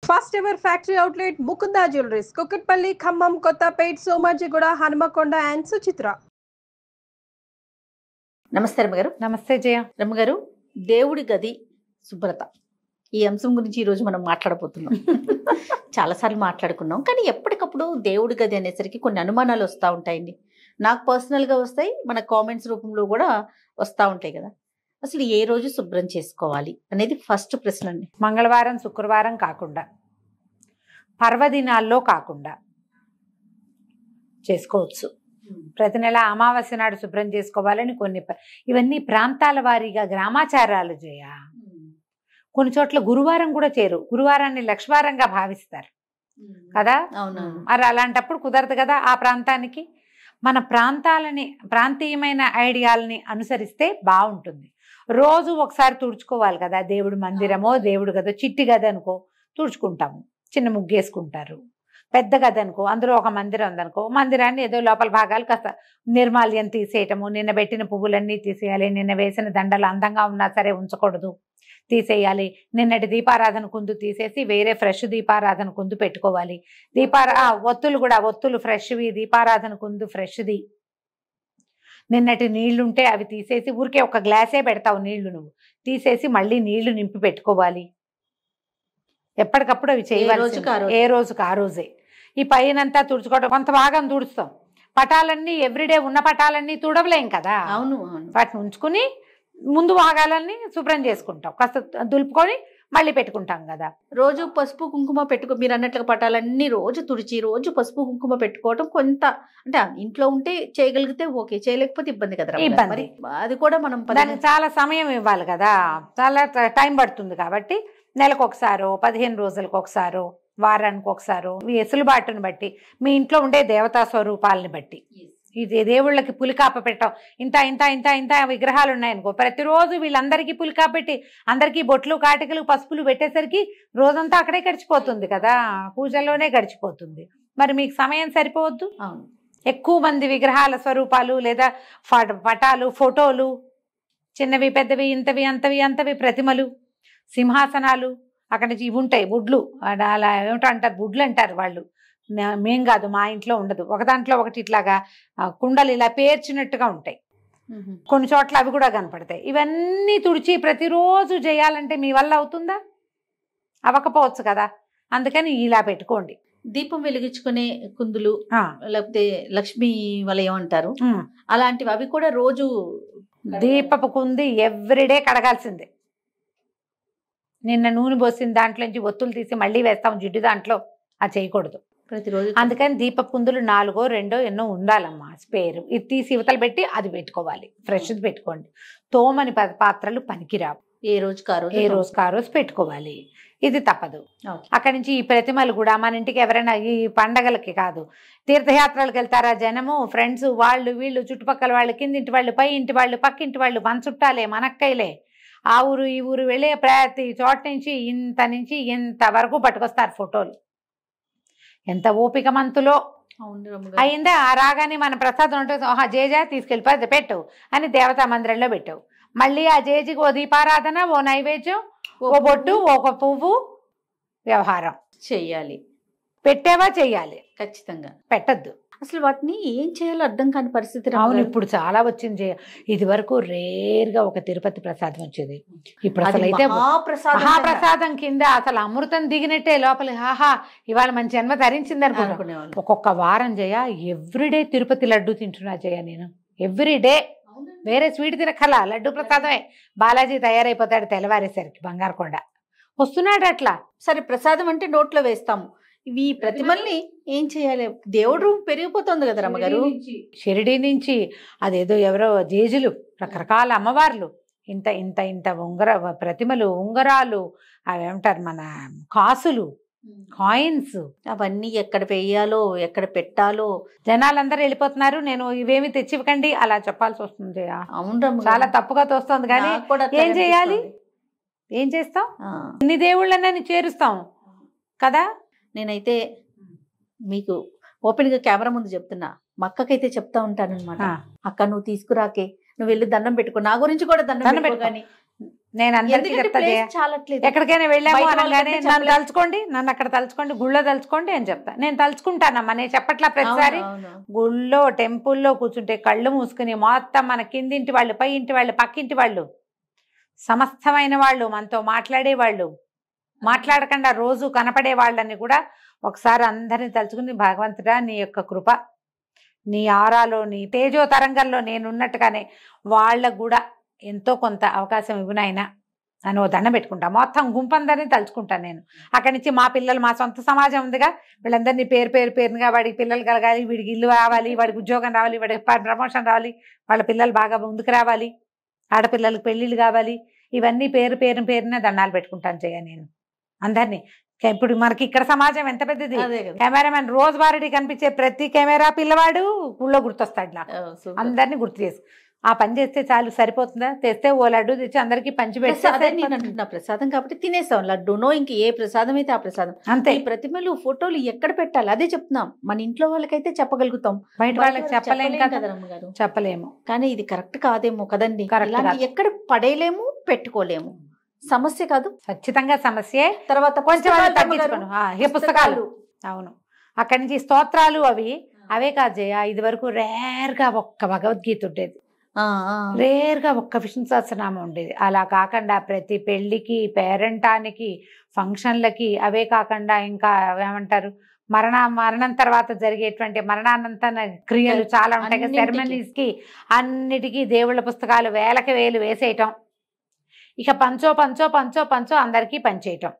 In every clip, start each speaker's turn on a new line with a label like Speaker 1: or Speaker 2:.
Speaker 1: First ever factory outlet Mukunda jewelleries, Kukatpally, Khammam, Kothapet, Somajiguda, Hanamkonda and Suchitra.
Speaker 2: నమస్తే రమ్మగారు.
Speaker 3: నమస్తే జయ.
Speaker 2: రమ్మగారు, దేవుడి గది శుభ్రత, ఈ అంశం గురించి ఈరోజు మనం మాట్లాడబోతున్నాం. చాలాసార్లు మాట్లాడుకున్నాం, కానీ ఎప్పటికప్పుడు దేవుడి గది అనేసరికి కొన్ని అనుమానాలు వస్తూ ఉంటాయండి. నాకు పర్సనల్గా వస్తాయి, మన కామెంట్స్ రూపంలో కూడా వస్తూ ఉంటాయి కదా. అసలు ఏ రోజు శుభ్రం చేసుకోవాలి అనేది ఫస్ట్ ప్రశ్న అండి.
Speaker 3: మంగళవారం, శుక్రవారం కాకుండా, పర్వదినాల్లో కాకుండా చేసుకోవచ్చు. ప్రతి నెల అమావాస్య నాడు శుభ్రం చేసుకోవాలని కొన్ని ఇవన్నీ ప్రాంతాల వారీగా గ్రామాచారాలు చేయ. కొన్ని చోట్ల గురువారం కూడా చేరు, గురువారాన్ని లక్ష్వారంగా భావిస్తారు కదా. మరి అలాంటప్పుడు కుదరదు కదా. ఆ ప్రాంతానికి మన ప్రాంతీయమైన ఐడియాలని అనుసరిస్తే బాగుంటుంది. రోజు ఒకసారి తుడుచుకోవాలి కదా. దేవుడు మందిరమో దేవుడు గదో, చిట్టి గది అనుకో తుడుచుకుంటాము, చిన్న ముగ్గేసుకుంటారు. పెద్ద గది అనుకో, అందులో ఒక మందిరం ఉందనుకో, మందిరాన్ని ఏదో లోపల భాగాలు కాస్త నిర్మాల్యం తీసేయటము, నిన్న పెట్టిన పువ్వులన్నీ తీసేయాలి, నిన్న వేసిన దండలు అందంగా ఉన్నా సరే ఉంచకూడదు, తీసేయాలి. నిన్నటి దీపారాధన కుందు తీసేసి వేరే ఫ్రెష్ దీపారాధన కుందు పెట్టుకోవాలి. ఒత్తులు కూడా, ఒత్తులు ఫ్రెష్వి, దీపారాధన కుందు ఫ్రెష్ది. నిన్నటి నీళ్లుంటే అవి తీసేసి, ఊరికే ఒక గ్లాసే పెడతావు నీళ్లు, నువ్వు తీసేసి మళ్ళీ నీళ్లు నింపి పెట్టుకోవాలి. ఎప్పటికప్పుడు అవి చేయవచ్చు, ఏ రోజుకి ఆ రోజే. ఈ పైనంతా తుడుచుకోవడం, కొంత భాగం తుడుస్తాం. పటాలన్నీ ఎవ్రీడే ఉన్న పటాలన్నీ తుడవలేం కదా.
Speaker 2: అవును,
Speaker 3: వాటిని ఉంచుకుని ముందు భాగాలన్నీ శుభ్రం చేసుకుంటాం, కాస్త దులుపుకొని మళ్ళీ పెట్టుకుంటాం కదా.
Speaker 2: రోజు పసుపు కుంకుమ మీరు అన్నట్లుగా పటాలన్నీ రోజు తుడిచి రోజు పసుపు కుంకుమ పెట్టుకోవటం కొంత, అంటే ఇంట్లో ఉంటే చేయగలిగితే ఓకే, చేయలేకపోతే ఇబ్బంది కదా.
Speaker 3: ఇబ్బంది.
Speaker 2: అది కూడా మనం
Speaker 3: దానికి చాలా సమయం ఇవ్వాలి కదా, చాలా టైం పడుతుంది. కాబట్టి నెలకు ఒకసారో, 15 రోజులకు ఒకసారో, వారానికి ఒకసారో, ఈ ఎసులుబాటుని బట్టి, మీ ఇంట్లో ఉండే దేవతా స్వరూపాలని బట్టి, ఇది దేవుళ్ళకి పులికాప పెట్టాం, ఇంత ఇంత ఇంత ఇంత విగ్రహాలు ఉన్నాయనుకో, ప్రతిరోజు వీళ్ళందరికీ పులికాప పెట్టి అందరికీ బొట్లు, కాటికలు, పసుపులు పెట్టేసరికి రోజంతా అక్కడే గడిచిపోతుంది కదా, పూజల్లోనే గడిచిపోతుంది. మరి మీకు సమయం సరిపోవద్దు. ఎక్కువ మంది విగ్రహాల స్వరూపాలు లేదా పటాలు, ఫోటోలు, చిన్నవి పెద్దవి, ఇంతవి అంతవి అంతవి ప్రతిమలు, సింహాసనాలు, అక్కడ నుంచి ఇవి ఉంటాయి బుడ్లు, అలా ఏమిటో అంటారు, బుడ్లు అంటారు వాళ్ళు. మేం కాదు, మా ఇంట్లో ఉండదు. ఒక దాంట్లో ఒకటి ఇట్లాగా కుండలు ఇలా పేర్చినట్టుగా ఉంటాయి, కొన్ని చోట్ల అవి కూడా కనపడతాయి. ఇవన్నీ తుడిచి ప్రతిరోజు చేయాలంటే మీ వల్ల అవుతుందా? అవ్వకపోవచ్చు కదా. అందుకని ఇలా పెట్టుకోండి.
Speaker 2: దీపం వెలిగించుకునే కుందులు, లేకపోతే లక్ష్మీ వలయం అంటారు, అలాంటివి, అవి కూడా రోజు
Speaker 3: దీపపు కుంది ఎవ్రీడే కడగాల్సిందే. నిన్న నూనె పోసిన దాంట్లోంచి ఒత్తులు తీసి మళ్ళీ వేస్తాం జిడ్డు దాంట్లో, అది చేయకూడదు
Speaker 2: ప్రతిరోజు.
Speaker 3: అందుకని దీపపు కుందులు 4 2 ఎన్నో ఉండాలమ్మా, స్పేరు. ఇది తీసి ఇవతలు పెట్టి అది పెట్టుకోవాలి, ఫ్రెష్ది పెట్టుకోండి. తోమని పాత్రలు పనికిరావు,
Speaker 2: ఏ రోజుకి
Speaker 3: ఆ రోజు పెట్టుకోవాలి. ఇది తప్పదు. అక్కడి నుంచి ఈ ప్రతిమలు కూడా మన ఇంటికి ఎవరైనా ఈ పండగలకి కాదు, తీర్థయాత్రలకు వెళ్తారా జనము, ఫ్రెండ్స్, వాళ్ళు వీళ్ళు, చుట్టుపక్కల వాళ్ళు, కిందింటి వాళ్ళు, పై ఇంటి వాళ్ళు, పక్కింటి వాళ్ళు, మన చుట్టాలే, మనక్కైలే, ఆ ఊరు ఈ ఊరు వెళ్ళే ప్రతి చోట నుంచి ఇంత వరకు పట్టుకొస్తారు ఫోటోలు. ఎంత ఓపిక మంతులో అయిందా. ఆ రాగానే మన ప్రసాదం ఉంటుంది, జేజా తీసుకెళ్ళిపోయి పెట్టు అని దేవతా మందిరంలో పెట్టావు. మళ్ళీ ఆ జేజికి ఓ దీపారాధన, ఓ నైవేద్యం, ఓ బొట్టు, ఒక పువ్వు, వ్యవహారం
Speaker 2: చెయ్యాలి.
Speaker 3: పెట్టావా? చెయ్యాలి,
Speaker 2: ఖచ్చితంగా.
Speaker 3: పెట్టద్దు.
Speaker 2: అసలు వాటిని ఏం చేయాలో అర్థం కాని పరిస్థితి.
Speaker 3: అవును, ఇప్పుడు చాలా వచ్చింది. ఇది వరకు రేర్గా ఒక తిరుపతి ప్రసాదం వచ్చేది, ఇప్పుడు అసలు అయితే మహాప్రసాదం కింద అసలు అమృతం దిగినట్టే లోపలి. హాహా, ఇవాళ మన జన్మ ధరించింది అనుకునేవాళ్ళు. ఒక్కొక్క వారం జయ ఎవ్రీడే తిరుపతి లడ్డు తింటున్నా జయ నేను, ఎవ్రీడే. వేరే స్వీట్ తినకలా, లడ్డు ప్రసాదమే. బాలాజీ తయారైపోతాడు తెల్లవారేసరికి, బంగారుకొండ వస్తున్నాడు అట్లా.
Speaker 2: సరే, ప్రసాదం అంటే నోట్లో వేస్తాము, ఈ ప్రతిమల్ని ఏం చేయాలి? దేవుడు పెరిగిపోతుంది కదా రమ్మగారు.
Speaker 3: షిరిడి నుంచి అదేదో ఎవరో జేజులు, రకరకాల అమ్మవార్లు, ఇంత ఇంత ఇంత ప్రతిమలు, ఉంగరాలు, అవేమంటారు మన కాసులు, కాయిన్స్,
Speaker 2: అవన్నీ ఎక్కడ వేయాలో, ఎక్కడ పెట్టాలో
Speaker 3: జనాలందరూ వెళ్ళిపోతున్నారు. నేను ఇవేమి తెచ్చివ్వకండి అలా చెప్పాల్సి వస్తుంది.
Speaker 2: అవును,
Speaker 3: చాలా తప్పుగా తోస్తుంది. కానీ ఏం చేయాలి? ఏం చేస్తాం? ఇన్ని దేవుళ్ళని చేరుస్తాం కదా.
Speaker 2: నేనైతే మీకు ఓపెన్గా కెమెరా ముందు చెప్తున్నా, మా అక్కకైతే చెప్తా ఉంటాను అనమాట, అక్క నువ్వు తీసుకురాకే, నువ్వు వెళ్ళి దండం పెట్టుకో, నా గురించి కూడా దండం పెట్టుకో. కానీ
Speaker 3: నేను అందరికీ
Speaker 2: ఎందుకంటే
Speaker 3: చెప్తా జయ,
Speaker 2: place చాలట్లేదు.
Speaker 3: ఎక్కడికైనా వెళ్ళాము
Speaker 2: బయట
Speaker 3: అనగానే
Speaker 2: వాళ్ళకంటే
Speaker 3: నన్ను
Speaker 2: చెప్పలేదు.
Speaker 3: తలుచుకోండి, నన్ను అక్కడ తలుచుకోండి, గుళ్ళో తలుచుకోండి అని చెప్తా. నేను తలుచుకుంటానమ్మా, నేను చెప్పట్లా ప్రతిసారి.
Speaker 2: అవును.
Speaker 3: గుళ్ళో టెంపుల్లో కూర్చుంటే కళ్ళు మూసుకుని మొత్తం మన కిందింటి వాళ్ళు, పై ఇంటి వాళ్ళు, పక్కింటి వాళ్ళు, సమస్తమైన వాళ్ళు, మనతో మాట్లాడేవాళ్ళు, మాట్లాడకుండా రోజు కనపడే వాళ్ళని కూడా ఒకసారి అందరిని తలుచుకుని, భగవంతుడా నీ యొక్క కృప, నీ ఆరాలో, నీ తేజో తరంగంలో నేనున్నట్టుగానే వాళ్ళకు కూడా ఎంతో కొంత అవకాశం ఇవ్వనైనా అని ఓ దండం పెట్టుకుంటా. మొత్తం గుంపందరినీ తలుచుకుంటాను నేను. అక్కడి నుంచి మా పిల్లలు, మా సొంత సమాజం ఉందిగా, వీళ్ళందరినీ పేరుగా వాడికి పిల్లలు కలగాలి, వీడికి ఇల్లు రావాలి, వాడికి ఉద్యోగం రావాలి, వాడికి ప్రమోషన్ రావాలి, వాళ్ళ పిల్లలు బాగా ముందుకు రావాలి, ఆడపిల్లలకు పెళ్ళిళ్ళు కావాలి, ఇవన్నీ పేరున దండాలు పెట్టుకుంటాను జయ నేను అందరినీ. ఇప్పుడు మనకి ఇక్కడ సమాజం ఎంత పెద్దది.
Speaker 2: అదే కదా.
Speaker 3: కెమెరామెన్ రోజువారీ కనిపించే ప్రతి కెమెరా పిల్లవాడు ఊళ్ళో గుర్తొస్తాడు నాకు.
Speaker 2: super.
Speaker 3: అందరినీ గుర్తు చేసి ఆ పని చేస్తే చాలు, సరిపోతుందా? తెస్తే ఓ లడ్డు తెచ్చి అందరికి పంచి
Speaker 2: అదే నేను
Speaker 3: పెడితే
Speaker 2: అంటున్నా, ప్రసాదం కాబట్టి తినేసాం. లడ్డూనో ఇంక ఏ ప్రసాదం అయితే ఆ ప్రసాదం.
Speaker 3: అంతే.
Speaker 2: ఈ ప్రతిమలు ఫోటోలు ఎక్కడ పెట్టాలి అదే చెప్తున్నాం. మన ఇంట్లో వాళ్ళకైతే చెప్పగలుగుతాం,
Speaker 3: బయట వాళ్ళకి చెప్పలేం కదా,
Speaker 2: రమ్మగారు.
Speaker 3: చెప్పలేము.
Speaker 2: కానీ ఇది కరెక్ట్ కాదేమో కదండి.
Speaker 3: Correct
Speaker 2: ఇలాంటి
Speaker 3: కాదు.
Speaker 2: ఎక్కడ పడేయలేము, పెట్టుకోలేము. సమస్య కాదు.
Speaker 3: ఖచ్చితంగా సమస్యే.
Speaker 2: తర్వాత
Speaker 3: కొంచెం
Speaker 2: పుస్తకాలు
Speaker 3: వాళ్ళు తగ్గించుకోను. ఈ పుస్తకాలు, అవును, అక్కడి నుంచి స్తోత్రాలు అవే కాదు జయ. ఇది వరకు రేర్గా ఒక్క భగవద్గీత ఉండేది, రేర్గా ఒక్క విష్ణు సహస్రనామం ఉండేది. అలా కాకుండా ప్రతి పెళ్లికి, పేరెంటానికి, ఫంక్షన్లకి, అవే కాకుండా ఇంకా ఏమంటారు, మరణం తర్వాత జరిగేటువంటి మరణానంతర క్రియలు చాలా ఉంటాయి కదా, సెరమనీస్ కి, అన్నిటికీ దేవుళ్ళ పుస్తకాలు వేలకి వేలు వేసేయటం. ఇక పంచో అందరికీ పంచేయటం.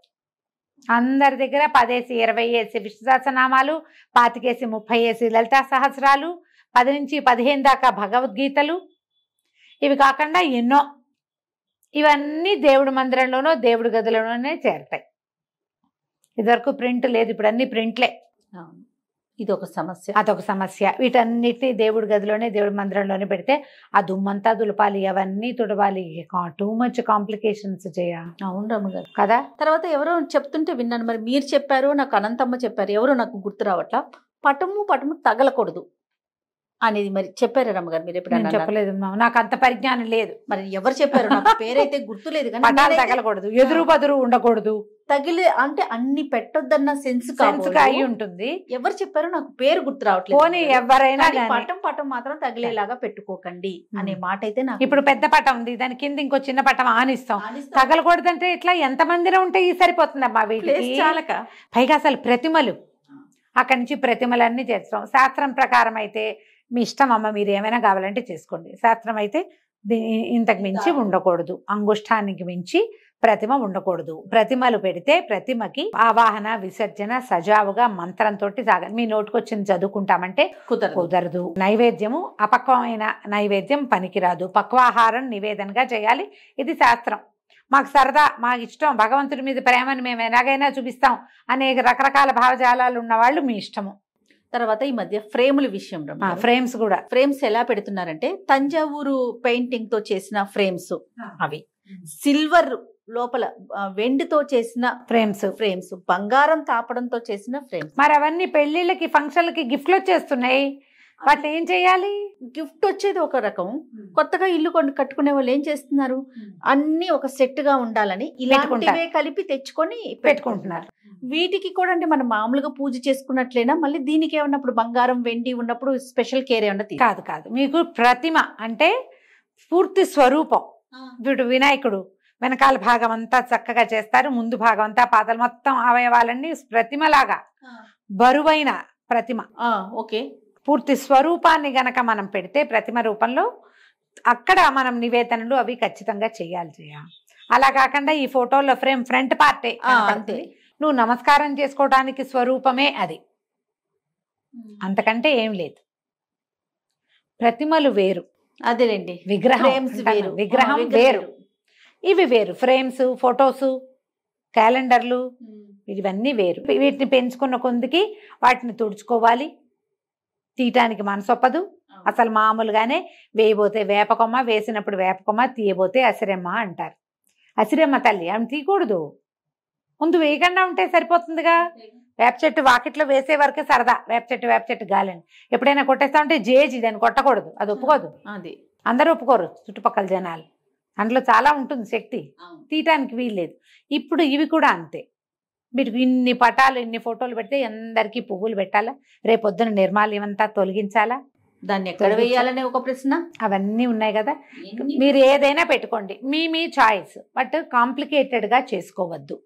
Speaker 3: అందరి దగ్గర 10 20 విష్ణు సహస్రనామాలు, 25 30 లలితా సహస్రాలు, 10 నుంచి 15 దాకా భగవద్గీతలు, ఇవి కాకుండా ఎన్నో. ఇవన్నీ దేవుడి మందిరంలోనో దేవుడి గదిలోనే చేరతాయి. ఇదివరకు ప్రింట్ లేదు, ఇప్పుడు అన్ని ప్రింట్లే.
Speaker 2: ఇది ఒక సమస్య,
Speaker 3: అదొక సమస్య. వీటన్నిటిని దేవుడి గదిలోనే, దేవుడి మందిరంలోనే పెడితే ఆ దుమ్మంతా దులపాలి, అవన్నీ తుడవాలి, టూ మచ్ కాంప్లికేషన్స్ చేయ.
Speaker 2: అవును రమ్మగారు
Speaker 3: కదా.
Speaker 2: తర్వాత ఎవరో చెప్తుంటే విన్నాను, మరి మీరు చెప్పారు, నాకు అనంతమ్మ చెప్పారు, ఎవరో నాకు గుర్తు రావట్లా, పటము తగలకూడదు అనేది మరి చెప్పారు రమ్మగారు. మీరు ఎప్పుడైనా
Speaker 3: చెప్పలేదు, నాకు అంత పరిజ్ఞానం లేదు.
Speaker 2: మరి ఎవరు చెప్పారు? నాకు పేరైతే గుర్తులేదు, కానీ
Speaker 3: పటాలు తగలకూడదు, ఎదురు బదురు ఉండకూడదు,
Speaker 2: తగిలే అంటే అన్ని పెట్టొద్దన్న సెన్స్
Speaker 3: అయి ఉంటుంది.
Speaker 2: ఎవరు చెప్పారు? నాకు పేరు గుర్తు రావట్లేదు.
Speaker 3: పోనీ ఎవరైనా
Speaker 2: పటం మాత్రం తగిలేలాగా పెట్టుకోకండి అనే మాట అయితే నాకు.
Speaker 3: ఇప్పుడు పెద్ద పటం ఉంది, దాని కింద ఇంకో చిన్న పటం ఆనిస్తాం. తగలకూడదు అంటే ఇట్లా ఎంత మందిలో ఉంటే ఈ సరిపోతుందమ్మా వీటికి చాలక. పైగా అసలు ప్రతిమలు, అక్కడి నుంచి ప్రతిమలన్నీ చేస్తాం. శాస్త్రం ప్రకారం అయితే మీ ఇష్టం అమ్మ, మీరు ఏమైనా కావాలంటే చేసుకోండి. శాస్త్రం అయితే ఇంతకు మించి ఉండకూడదు, అంగుష్టానికి మించి ప్రతిమ ఉండకూడదు. ప్రతిమలు పెడితే ప్రతిమకి ఆవాహన, విసర్జన సజావుగా మంత్రంతో సాగాలి. మీ నోటికొచ్చింది చదువుకుంటామంటే కుదరదు. నైవేద్యము అపక్వమైన నైవేద్యం పనికిరాదు, పక్వాహారం నివేదనగా చేయాలి. ఇది శాస్త్రం. మాకు సరదా, మాకు ఇష్టం, భగవంతుడి మీద ప్రేమను మేము ఎలాగైనా చూపిస్తాం అనేక రకరకాల భావజాలాలు ఉన్న వాళ్ళు మీ ఇష్టము.
Speaker 2: తర్వాత ఈ మధ్య ఫ్రేముల విషయం,
Speaker 3: ఫ్రేమ్స్ కూడా,
Speaker 2: ఫ్రేమ్స్ ఎలా పెడుతున్నారంటే తంజావూరు పెయింటింగ్ తో చేసిన ఫ్రేమ్స్, అవి సిల్వర్ లోపల వెండితో చేసిన ఫ్రేమ్స్, బంగారం తాపడంతో చేసిన ఫ్రేమ్స్.
Speaker 3: మరి అవన్నీ పెళ్లిళ్ళకి, ఫంక్షన్లకి గిఫ్ట్లు వచ్చేస్తున్నాయి. వాటిని ఏం చేయాలి?
Speaker 2: గిఫ్ట్ వచ్చేది ఒక రకం, కొత్తగా ఇల్లు కట్టుకునే వాళ్ళు ఏం చేస్తున్నారు, అన్ని ఒక సెట్ గా ఉండాలని ఇలాంటివే కలిపి తెచ్చుకొని పెట్టుకుంటున్నారు. వీటికి కూడా అంటే మనం మామూలుగా పూజ చేసుకున్నట్లేనా, మళ్ళీ దీనికి ఏమన్నప్పుడు బంగారం వెండి ఉన్నప్పుడు స్పెషల్ కేర్ ఏమన్నా?
Speaker 3: కాదు, మీకు ప్రతిమ అంటే పూర్తి స్వరూపం. వీడు వినాయకుడు వెనకాల భాగం అంతా చక్కగా చేస్తారు, ముందు భాగం అంతా పాదాలు మొత్తం అవయవాలన్నీ ప్రతిమలాగా బరువైన ప్రతిమ.
Speaker 2: ఓకే,
Speaker 3: పూర్తి స్వరూపాన్ని గనక మనం పెడితే ప్రతిమ రూపంలో, అక్కడ మనం నివేదనలు అవి ఖచ్చితంగా చేయాలి. అలా కాకుండా ఈ ఫోటోలో ఫ్రేమ్ ఫ్రంట్ పార్టే అంతే, నువ్వు నమస్కారం చేసుకోవడానికి స్వరూపమే అది, అంతకంటే ఏం లేదు. ప్రతిమలు వేరు,
Speaker 2: అదేలేండి,
Speaker 3: విగ్రహం వేరు, ఇవి వేరు. ఫ్రేమ్స్, ఫొటోస్, క్యాలెండర్లు ఇవన్నీ వేరు. వీటిని పెంచుకున్న కొందికి వాటిని తుడుచుకోవాలి, తీయటానికి మనసొప్పదు. అసలు మామూలుగానే వేయబోతే వేపకొమ్మ, వేసినప్పుడు వేపకొమ్మ, తీయబోతే అసిరెమ్మ అంటారు. అసిరెమ్మ తల్లి ఆమె తీయకూడదు, ముందు వేయకుండా ఉంటే సరిపోతుందిగా. వేప చెట్టు వాకిట్లో వేసే వరకే సరదా, వేప చెట్టు గాలని. ఎప్పుడైనా కొట్టేస్తా ఉంటే జేజీ, దాన్ని కొట్టకూడదు, అది ఒప్పుకోదు.
Speaker 2: అది
Speaker 3: అందరూ ఒప్పుకోరు, చుట్టుపక్కల జనాలు. అందులో చాలా ఉంటుంది శక్తి, తీయటానికి వీల్లేదు. ఇప్పుడు ఇవి కూడా అంతే. మీరు ఇన్ని పటాలు ఇన్ని ఫోటోలు పెడితే అందరికీ పువ్వులు పెట్టాలా, రేపొద్దున నిర్మాల్యం అంతా తొలగించాలా,
Speaker 2: దాన్ని ఎక్కడ వేయాలనే ఒక ప్రశ్న,
Speaker 3: అవన్నీ ఉన్నాయి కదా. మీరు ఏదైనా పెట్టుకోండి, మీ చాయిస్, బట్ కాంప్లికేటెడ్గా చేసుకోవద్దు.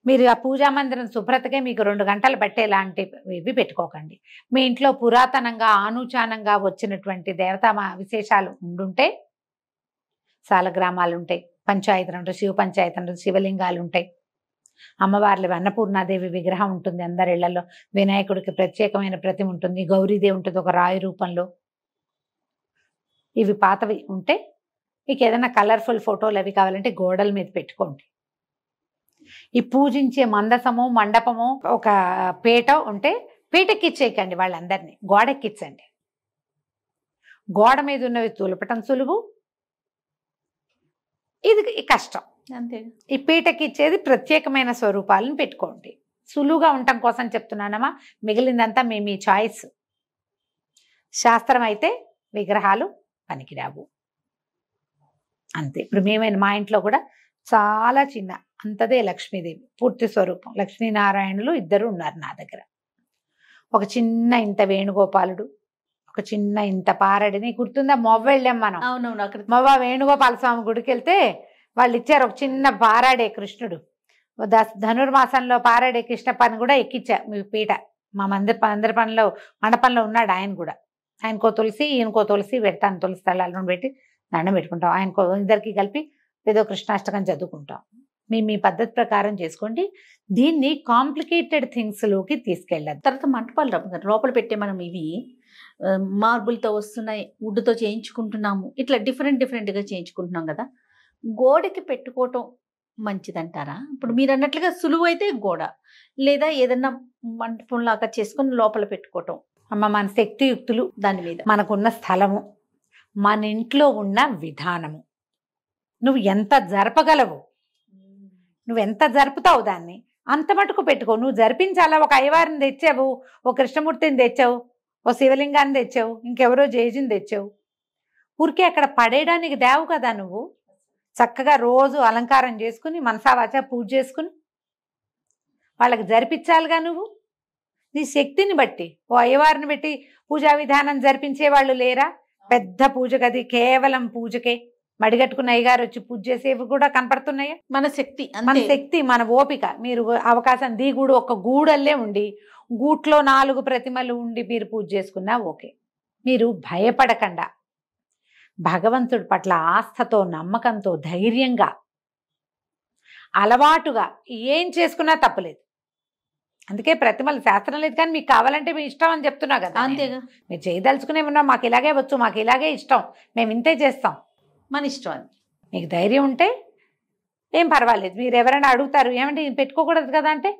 Speaker 3: మీరు ఆ పూజా మందిరం శుభ్రతకే మీకు 2 గంటలు పట్టేలాంటివి పెట్టుకోకండి. మీ ఇంట్లో పురాతనంగా ఆనూచానంగా వచ్చినటువంటి దేవతా విశేషాలు ఉండుంటే, సాలగ్రామాలు ఉంటాయి, పంచాయతీలు ఉంటాయి, శివ పంచాయతీలు, శివలింగాలు ఉంటాయి, అమ్మవార్లు అన్నపూర్ణాదేవి విగ్రహం ఉంటుంది అందరి ఇళ్లలో, వినాయకుడికి ప్రత్యేకమైన ప్రతిమ ఉంటుంది, గౌరీదేవి ఉంటుంది ఒక రాయి రూపంలో. ఇవి పాతవి ఉంటే మీకు ఏదైనా కలర్ఫుల్ ఫోటోలు అవి కావాలంటే గోడల మీద పెట్టుకోండి. ఈ పూజించే మందసము మండపము ఒక పీట ఉంటే పీటెక్కిచ్చేయకండి, వాళ్ళందరినీ గోడెక్కించండి. గోడ మీద ఉన్నవి తులపటం సులువు, ఇది కష్టం.
Speaker 2: అంతే.
Speaker 3: ఈ పీటకిచ్చేది ప్రత్యేకమైన స్వరూపాలను పెట్టుకోండి. సులువుగా ఉండటం కోసం చెప్తున్నానమ్మా, మిగిలిందంతా మీ చాయిస్. శాస్త్రం అయితే విగ్రహాలు పనికిరావు అంతే. ఇప్పుడు మా ఇంట్లో కూడా చాలా చిన్న అంతదే లక్ష్మీదేవి పూర్తి స్వరూపం, లక్ష్మీనారాయణులు ఇద్దరు ఉన్నారు నా దగ్గర. ఒక చిన్న ఇంత వేణుగోపాలుడు, ఒక చిన్న ఇంత పారడిని, గుర్తుందా మొవ్వ వెళ్ళాం మనం.
Speaker 2: అవునవును. అక్కడ
Speaker 3: మొవ్వ వేణుగోపాల స్వామి గుడికి వెళ్తే వాళ్ళు ఇచ్చారు ఒక చిన్న పారాడే కృష్ణుడు. ధనుర్మాసంలో పారాడే కృష్ణ పని కూడా ఎక్కిచ్చా మీ పీట. మా అందరి పనిలో మండపంలో ఉన్నాడు ఆయన కూడా. ఆయనకో తులసి ఈయనకో తులసి పెడతాను, తులసి తలాలను పెట్టి దండం పెట్టుకుంటాం. ఆయనకో ఇద్దరికి కలిపి ఏదో కృష్ణాష్టకం చదువుకుంటాం. మీ పద్ధతి ప్రకారం చేసుకోండి. దీన్ని కాంప్లికేటెడ్ థింగ్స్లోకి తీసుకెళ్ళదు.
Speaker 2: తర్వాత మంటపాలు లోపల పెట్టే మనం ఇవి మార్బుల్తో వస్తున్నాయి, వుడ్తో చేయించుకుంటున్నాము, ఇట్లా డిఫరెంట్గా చేయించుకుంటున్నాం కదా. గోడకి పెట్టుకోవటం మంచిదంటారా? ఇప్పుడు మీరు అన్నట్లుగా సులువు అయితే గోడ, లేదా ఏదన్నా మంటపం లాగా చేసుకొని లోపల పెట్టుకోవటం.
Speaker 3: అమ్మ, మన శక్తియుక్తులు,
Speaker 2: దాని మీద
Speaker 3: మనకున్న స్థలము, మన ఇంట్లో ఉన్న విధానము, నువ్వు ఎంత జరపగలవు, నువ్వు ఎంత జరుపుతావు దాన్ని అంత మటుకు పెట్టుకో. నువ్వు జరిపించాలా? ఒక అయ్యవారిని తెచ్చావు, ఓ కృష్ణమూర్తిని తెచ్చావు, ఓ శివలింగాన్ని తెచ్చావు, ఇంకెవరో జేజిని తెచ్చావు, ఊరికే అక్కడ పడేయడానికి దేవు కదా. నువ్వు చక్కగా రోజు అలంకారం చేసుకుని మనసావాచ పూజ చేసుకుని వాళ్ళకి జరిపించాలిగా. నువ్వు నీ శక్తిని బట్టి ఓ అయ్యవారిని పెట్టి పూజా విధానం జరిపించే వాళ్ళు లేరా? పెద్ద పూజ గది కేవలం పూజకే మడిగట్టుకున్న అయ్యగారు వచ్చి పూజ చేసేవి కూడా కనపడుతున్నాయా?
Speaker 2: మన శక్తి,
Speaker 3: మన ఓపిక. మీరు అవకాశం దిగుడు ఒక గూడల్లే ఉండి గూట్లో 4 ప్రతిమలు ఉండి మీరు పూజ చేసుకున్నా ఓకే. మీరు భయపడకుండా భగవంతుడి పట్ల ఆస్థతో నమ్మకంతో ధైర్యంగా అలవాటుగా ఏం చేసుకున్నా తప్పలేదు. అందుకే ప్రతిమలు శాస్త్రం లేదు, కానీ మీకు కావాలంటే మీ ఇష్టం అని చెప్తున్నా కదా.
Speaker 2: అంతేగా.
Speaker 3: మీరు చేయదలుచుకునే ఉన్నా మాకు ఇలాగే వచ్చు, మాకు ఇలాగే ఇష్టం, మేము ఇంతే చేస్తాం,
Speaker 2: మన ఇష్టం అని
Speaker 3: మీకు ధైర్యం ఉంటే ఏం పర్వాలేదు. మీరు ఎవరైనా అడుగుతారు ఏమంటే పెట్టుకోకూడదు కదా అంటే,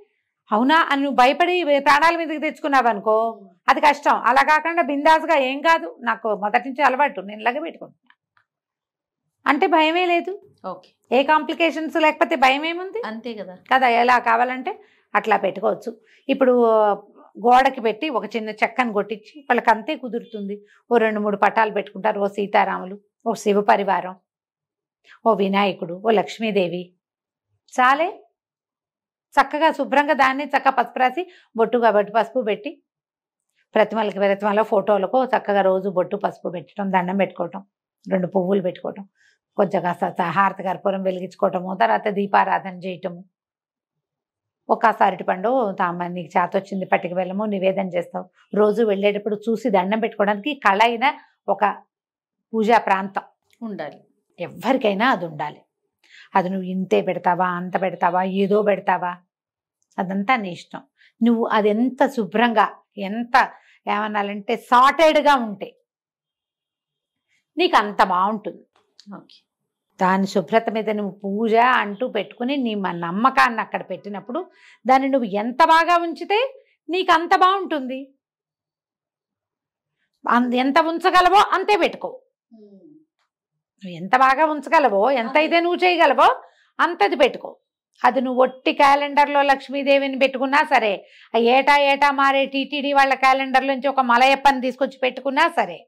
Speaker 3: అవునా అని నువ్వు భయపడి ప్రాణాల మీదకి తెచ్చుకున్నావు అనుకో, అది కష్టం. అలా కాకుండా బిందాస్గా ఏం కాదు, నాకు మొదటి నుంచి అలవాటు, నేను ఇలాగే పెట్టుకుంటున్నా అంటే భయమే లేదు.
Speaker 2: ఓకే.
Speaker 3: ఏ కాంప్లికేషన్స్ లేకపోతే భయం ఏముంది?
Speaker 2: అంతే కదా.
Speaker 3: కదా, ఎలా కావాలంటే అట్లా పెట్టుకోవచ్చు. ఇప్పుడు గోడకి పెట్టి ఒక చిన్న చెక్కను కొట్టించి వాళ్ళకి అంతే కుదురుతుంది. ఓ 2-3 పటాలు పెట్టుకుంటారు. ఓ సీతారాములు, ఓ శివ పరివారం, ఓ వినాయకుడు, ఓ లక్ష్మీదేవి, చాలే. చక్కగా శుభ్రంగా దాన్ని చక్కగా పసుపు రాసి బొట్టుగా బొట్టు పసుపు పెట్టి ప్రతిమల ఫోటోలకు చక్కగా రోజు బొట్టు పసుపు పెట్టడం, దండం పెట్టుకోవటం, 2 పువ్వులు పెట్టుకోవటం, కొంచెం కాస్త హారతి కర్పూరం వెలిగించుకోవటము, తర్వాత దీపారాధన చేయటము, ఒక్కసారి అరటిపండు నీకు చేత వచ్చింది పట్టుకు వెళ్ళము నివేదన చేస్తావు. రోజు వెళ్ళేటప్పుడు చూసి దండం పెట్టుకోవడానికి కళ అయిన ఒక పూజా ప్రాంతం
Speaker 2: ఉండాలి.
Speaker 3: ఎవరికైనా అది ఉండాలి. అది నువ్వు ఇంతే పెడతావా, అంత పెడతావా, ఏదో పెడతావా, అదంతా నీ ఇష్టం. నువ్వు అది ఎంత శుభ్రంగా, ఎంత ఏమన్నాలంటే సార్టెడ్గా ఉంటే నీకు అంత బాగుంటుంది.
Speaker 2: ఓకే.
Speaker 3: దాని శుభ్రత మీద నువ్వు పూజ అంటూ పెట్టుకుని నీ నమ్మకాన్ని అక్కడ పెట్టినప్పుడు దాన్ని నువ్వు ఎంత బాగా ఉంచితే నీకు అంత బాగుంటుంది. ఎంత ఉంచగలవో అంతే పెట్టుకో. నువ్వు ఎంత బాగా ఉంచగలవో, ఎంత అయితే నువ్వు చేయగలవో అంతది పెట్టుకో. అది నువ్వు ఒట్టి క్యాలెండర్లో లక్ష్మీదేవిని పెట్టుకున్నా సరే, ఏటా మారే టీటీడీ వాళ్ళ క్యాలెండర్లోంచి ఒక మలయప్పని తీసుకొచ్చి పెట్టుకున్నా సరే,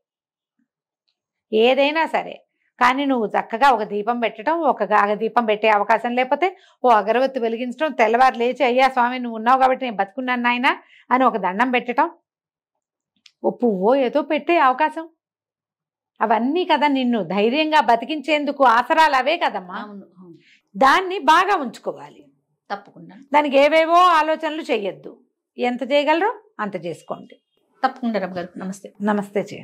Speaker 3: ఏదైనా సరే కానీ నువ్వు చక్కగా ఒక దీపం పెట్టడం, ఒక దీపం పెట్టే అవకాశం లేకపోతే ఓ అగరవత్తి వెలిగించడం, తెల్లవారు లేచి అయ్యా స్వామి నువ్వు ఉన్నావు కాబట్టి నేను బతుకున్నాను నాయన అని ఒక దండం పెట్టడం, ఓ పువ్వో ఏదో పెట్టే అవకాశం. అవన్నీ కదా నిన్ను ధైర్యంగా బతికించేందుకు ఆసరాలు అవే కదమ్మా.
Speaker 2: అవును అవును.
Speaker 3: దాన్ని బాగా ఉంచుకోవాలి.
Speaker 2: తప్పకుండా
Speaker 3: దానికి ఏవేవో ఆలోచనలు చెయ్యొద్దు. ఎంత చేయగలరో అంత చేసుకోండి.
Speaker 2: తప్పకుండా రమ్మ గారు. నమస్తే.
Speaker 3: నమస్తే జయ.